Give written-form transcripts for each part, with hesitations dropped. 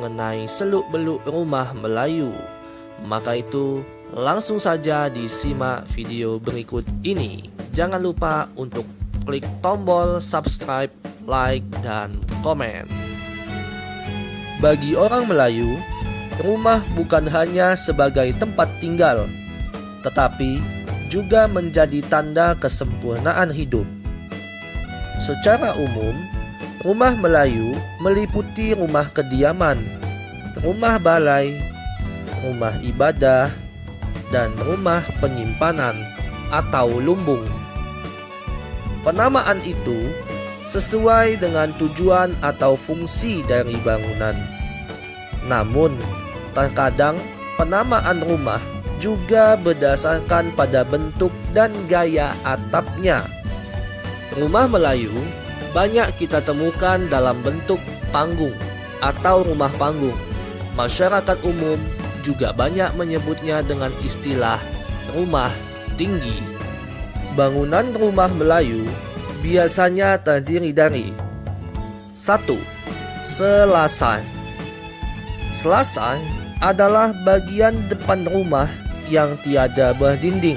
mengenai seluk-beluk rumah Melayu. Maka itu langsung saja disimak video berikut ini. Jangan lupa untuk klik tombol subscribe, like, dan komen. Bagi orang Melayu, rumah bukan hanya sebagai tempat tinggal, tetapi juga menjadi tanda kesempurnaan hidup. Secara umum, rumah Melayu meliputi rumah kediaman, rumah balai, rumah ibadah, dan rumah penyimpanan atau lumbung. Penamaan itu sesuai dengan tujuan atau fungsi dari bangunan. Namun, terkadang penamaan rumah juga berdasarkan pada bentuk dan gaya atapnya. Rumah Melayu banyak kita temukan dalam bentuk panggung atau rumah panggung. Masyarakat umum juga banyak menyebutnya dengan istilah rumah tinggi. Bangunan rumah Melayu biasanya terdiri dari 1. Selasar. Selasar adalah bagian depan rumah yang tiada berdinding.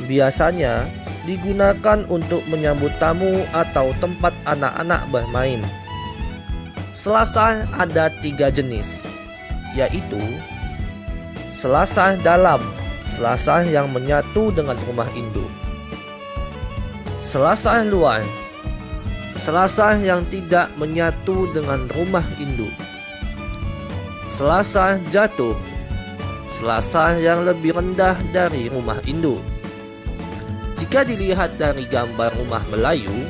Biasanya digunakan untuk menyambut tamu atau tempat anak-anak bermain. Selasar ada 3 jenis, yaitu selasar dalam, selasar yang menyatu dengan rumah induk. Selasar luar, selasar yang tidak menyatu dengan rumah induk. Selasar jatuh, selasar yang lebih rendah dari rumah induk. Jika dilihat dari gambar rumah Melayu,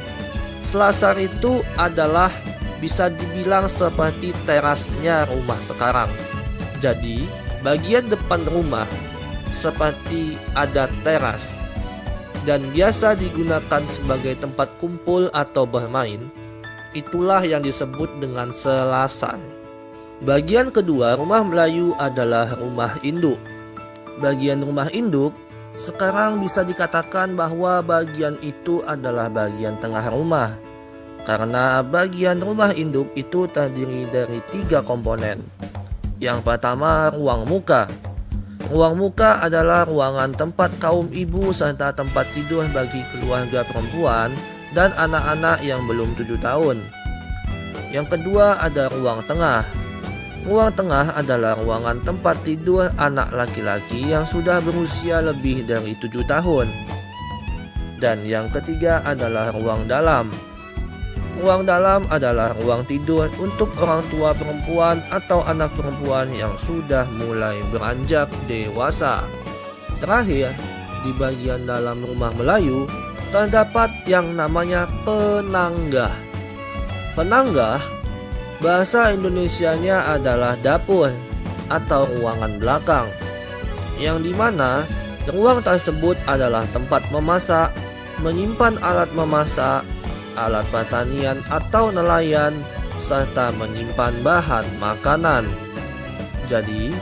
selasar itu adalah bisa dibilang seperti terasnya rumah sekarang. Jadi, bagian depan rumah seperti ada teras dan biasa digunakan sebagai tempat kumpul atau bermain. Itulah yang disebut dengan selasar. Bagian kedua rumah Melayu adalah rumah induk. Bagian rumah induk sekarang bisa dikatakan bahwa bagian itu adalah bagian tengah rumah, karena bagian rumah induk itu terdiri dari 3 komponen. Yang pertama, ruang muka. Ruang muka adalah ruangan tempat kaum ibu serta tempat tidur bagi keluarga perempuan dan anak-anak yang belum 7 tahun. Yang kedua ada ruang tengah. Ruang tengah adalah ruangan tempat tidur anak laki-laki yang sudah berusia lebih dari 7 tahun. Dan yang ketiga adalah ruang dalam. Ruang dalam adalah ruang tidur untuk orang tua perempuan atau anak perempuan yang sudah mulai beranjak dewasa. Terakhir, di bagian dalam rumah Melayu terdapat yang namanya penanggah. Penanggah bahasa Indonesianya adalah dapur atau ruangan belakang, yang dimana ruang tersebut adalah tempat memasak, menyimpan alat memasak, alat pertanian atau nelayan, serta menyimpan bahan makanan. Jadi,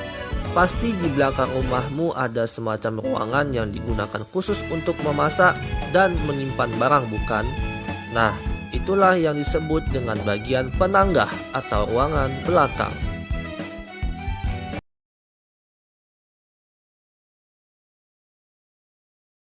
pasti di belakang rumahmu ada semacam ruangan yang digunakan khusus untuk memasak dan menyimpan barang, bukan? Nah, itulah yang disebut dengan bagian penanggah atau ruangan belakang.